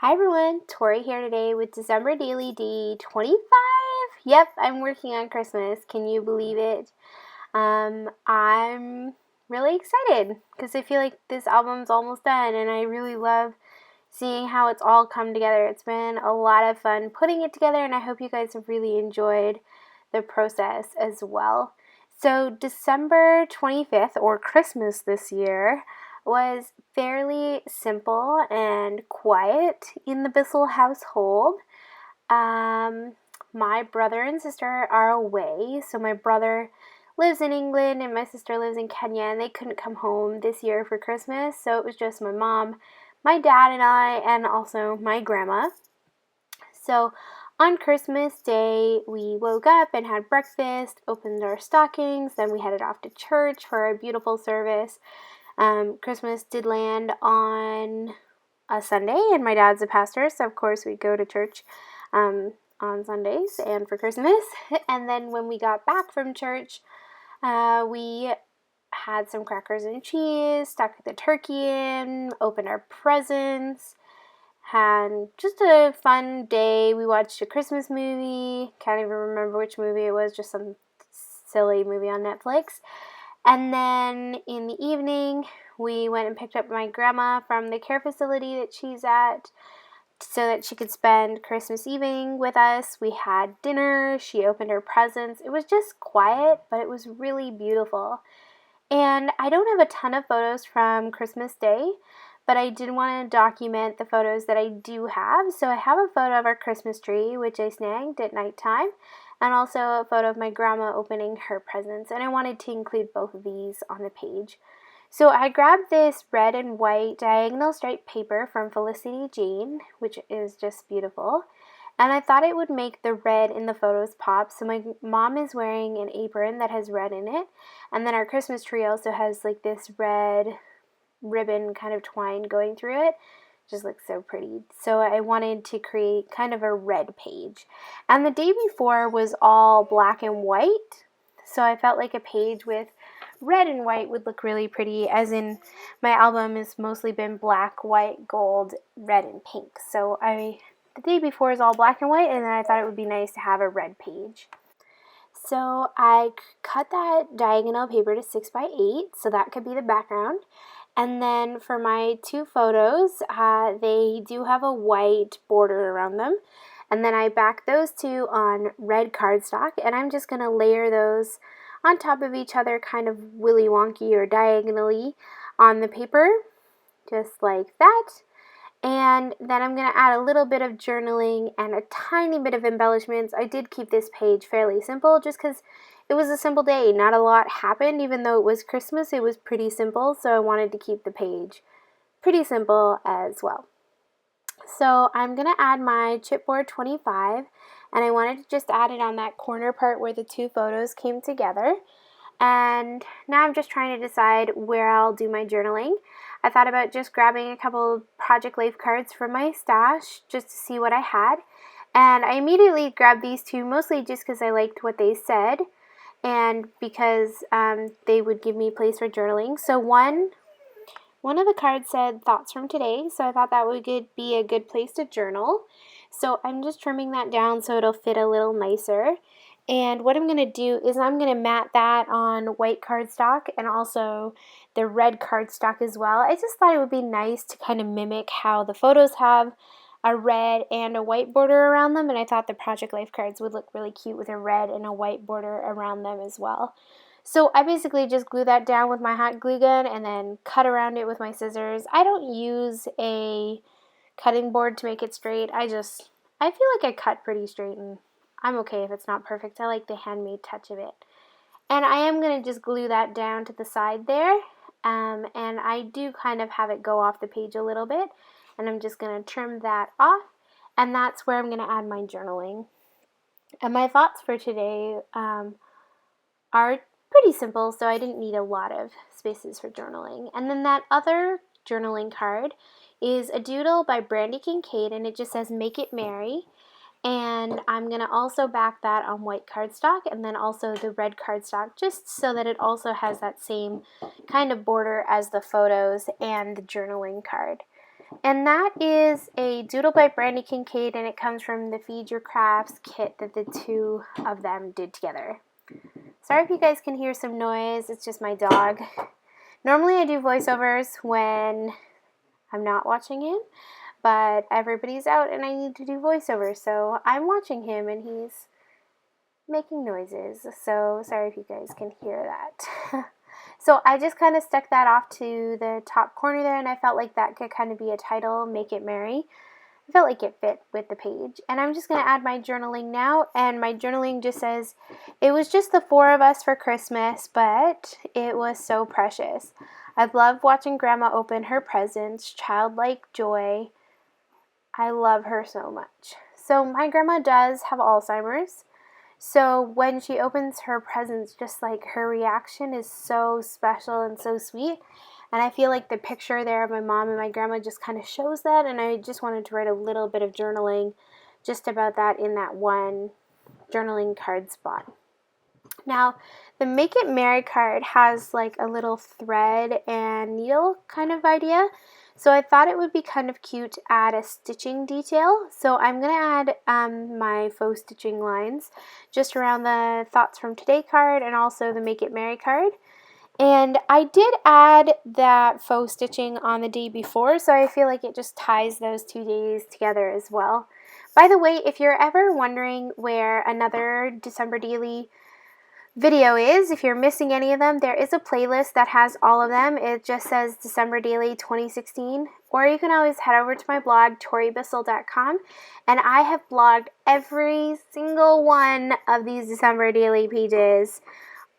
Hi everyone, Tori here today with December Daily Day 25. Yep, I'm working on Christmas. Can you believe it? I'm really excited because I feel like this album's almost done and I really love seeing how it's all come together. It's been a lot of fun putting it together and I hope you guys have really enjoyed the process as well. So, December 25th, or Christmas this year, was fairly simple and quiet in the Bissell household. Um, my brother and sister are away, so my brother lives in England and my sister lives in Kenya, and they couldn't come home this year for Christmas, so it was just my mom, my dad, and I, and also my grandma. So on Christmas Day, we woke up and had breakfast, opened our stockings, then we headed off to church for a beautiful service. Christmas did land on a Sunday, and my dad's a pastor, so of course we go to church on Sundays and for Christmas. And then when we got back from church, we had some crackers and cheese, stuck the turkey in, opened our presents, had just a fun day. We watched a Christmas movie. Can't even remember which movie it was, just some silly movie on Netflix. And then in the evening, we went and picked up my grandma from the care facility that she's at so that she could spend Christmas evening with us. We had dinner. She opened her presents. It was just quiet, but it was really beautiful. And I don't have a ton of photos from Christmas Day, but I did want to document the photos that I do have. So I have a photo of our Christmas tree, which I snagged at nighttime, and also a photo of my grandma opening her presents. And I wanted to include both of these on the page. So I grabbed this red and white diagonal striped paper from Felicity Jane, which is just beautiful. And I thought it would make the red in the photos pop. So my mom is wearing an apron that has red in it. And then our Christmas tree also has like this red ribbon kind of twine going through it. Just looks so pretty. So I wanted to create kind of a red page. And the day before was all black and white. So I felt like a page with red and white would look really pretty, as in my album has mostly been black, white, gold, red, and pink. So the day before is all black and white, and then I thought it would be nice to have a red page. So I cut that diagonal paper to 6x8, so that could be the background. And then for my two photos, they do have a white border around them. And then I back those two on red cardstock, and I'm just going to layer those on top of each other, kind of willy wonky or diagonally on the paper, just like that. And then I'm going to add a little bit of journaling and a tiny bit of embellishments. I did keep this page fairly simple just because it was a simple day. Not a lot happened. Even though it was Christmas, it was pretty simple. So I wanted to keep the page pretty simple as well. So I'm going to add my chipboard 25. And I wanted to just add it on that corner part where the two photos came together. And now I'm just trying to decide where I'll do my journaling. I thought about just grabbing a couple Project Life cards from my stash just to see what I had. And I immediately grabbed these two, mostly just because I liked what they said and because they would give me a place for journaling. So one of the cards said thoughts from today, so I thought that would be a good place to journal. So I'm just trimming that down so it'll fit a little nicer. And what I'm going to do is I'm going to mat that on white cardstock and also the red cardstock as well. I just thought it would be nice to kind of mimic how the photos have a red and a white border around them, and I thought the Project Life cards would look really cute with a red and a white border around them as well. So I basically just glue that down with my hot glue gun and then cut around it with my scissors. I don't use a cutting board to make it straight. I feel like I cut pretty straight and I'm okay if it's not perfect. I like the handmade touch of it. And I am going to just glue that down to the side there. And I do kind of have it go off the page a little bit. And I'm just going to trim that off. And that's where I'm going to add my journaling. And my thoughts for today are pretty simple, so I didn't need a lot of spaces for journaling. And then that other journaling card is a doodle by Brandy Kincaid, and it just says Make It Merry. And I'm going to also back that on white cardstock and then also the red cardstock, just so that it also has that same kind of border as the photos and the journaling card. And that is a doodle by Brandy Kincaid, and it comes from the Feed Your Crafts kit that the two of them did together. Sorry if you guys can hear some noise, it's just my dog. Normally I do voiceovers when I'm not watching him, but everybody's out and I need to do voiceovers, so I'm watching him and he's making noises, so sorry if you guys can hear that. So I just kind of stuck that off to the top corner there, and I felt like that could kind of be a title, Make It Merry. I felt like it fit with the page. And I'm just going to add my journaling now, and my journaling just says, it was just the four of us for Christmas, but it was so precious. I loved watching Grandma open her presents, childlike joy. I love her so much. So my grandma does have Alzheimer's. So when she opens her presents, just like her reaction is so special and so sweet. And I feel like the picture there of my mom and my grandma just kind of shows that. And I just wanted to write a little bit of journaling just about that in that one journaling card spot. Now, the Make It Merry card has like a little thread and needle kind of idea. So I thought it would be kind of cute to add a stitching detail. So I'm going to add my faux stitching lines just around the Thoughts from Today card and also the Make It Merry card. And I did add that faux stitching on the day before, so I feel like it just ties those 2 days together as well. By the way, if you're ever wondering where another December Daily video is, if you're missing any of them, there is a playlist that has all of them. It just says December Daily 2016, or you can always head over to my blog, toribissel.com, and I have blogged every single one of these December Daily pages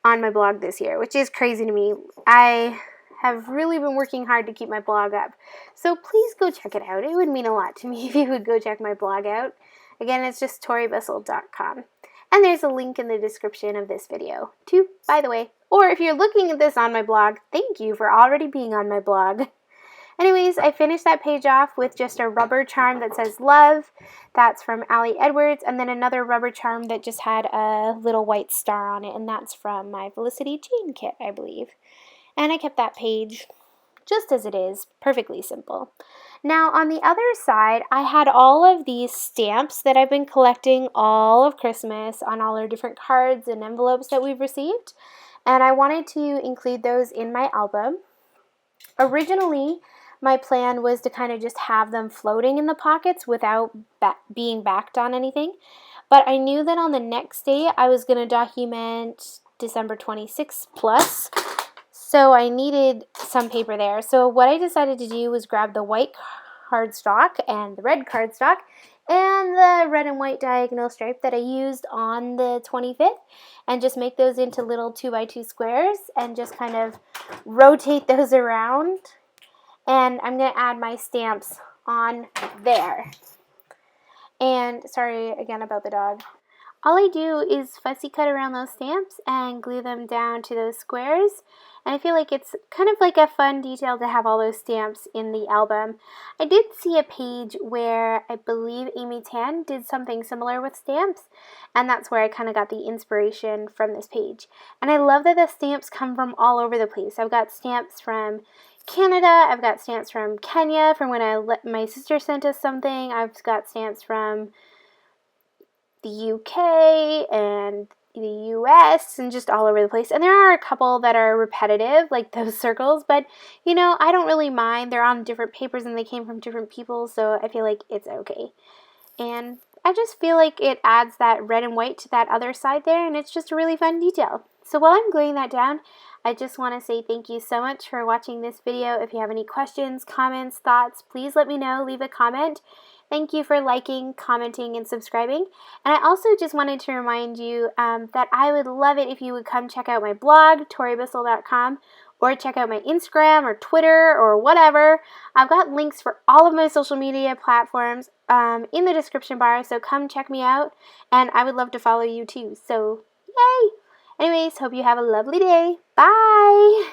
on my blog this year, which is crazy to me. I have really been working hard to keep my blog up, so please go check it out. It would mean a lot to me if you would go check my blog out. Again, it's just toribissel.com. And there's a link in the description of this video, too, by the way. Or if you're looking at this on my blog, thank you for already being on my blog. Anyways, I finished that page off with just a rubber charm that says love. That's from Allie Edwards. And then another rubber charm that just had a little white star on it. And that's from my Felicity Chain Kit, I believe. And I kept that page just as it is, perfectly simple. Now on the other side, I had all of these stamps that I've been collecting all of Christmas on all our different cards and envelopes that we've received, and I wanted to include those in my album. Originally, my plan was to kind of just have them floating in the pockets without being backed on anything, but I knew that on the next day I was going to document December 26th plus, so I needed some paper there. So what I decided to do was grab the white cardstock and the red cardstock and the red and white diagonal stripe that I used on the 25th and just make those into little 2x2 squares and just kind of rotate those around. And I'm going to add my stamps on there. And sorry again about the dog. All I do is fussy cut around those stamps and glue them down to those squares. And I feel like it's kind of like a fun detail to have all those stamps in the album. I did see a page where I believe Amy Tan did something similar with stamps. And that's where I kind of got the inspiration from this page. And I love that the stamps come from all over the place. I've got stamps from Canada, I've got stamps from Kenya from when my sister sent us something. I've got stamps from the UK and the US and just all over the place. And there are a couple that are repetitive, like those circles, but you know, I don't really mind. They're on different papers and they came from different people, so I feel like it's okay. And I just feel like it adds that red and white to that other side there, and it's just a really fun detail. So while I'm gluing that down, I just want to say thank you so much for watching this video. If you have any questions, comments, thoughts, please let me know. Leave a comment. Thank you for liking, commenting, and subscribing. And I also just wanted to remind you that I would love it if you would come check out my blog, toribissel.com, or check out my Instagram or Twitter or whatever. I've got links for all of my social media platforms in the description bar, so come check me out. And I would love to follow you too. So, yay! Anyways, hope you have a lovely day. Bye!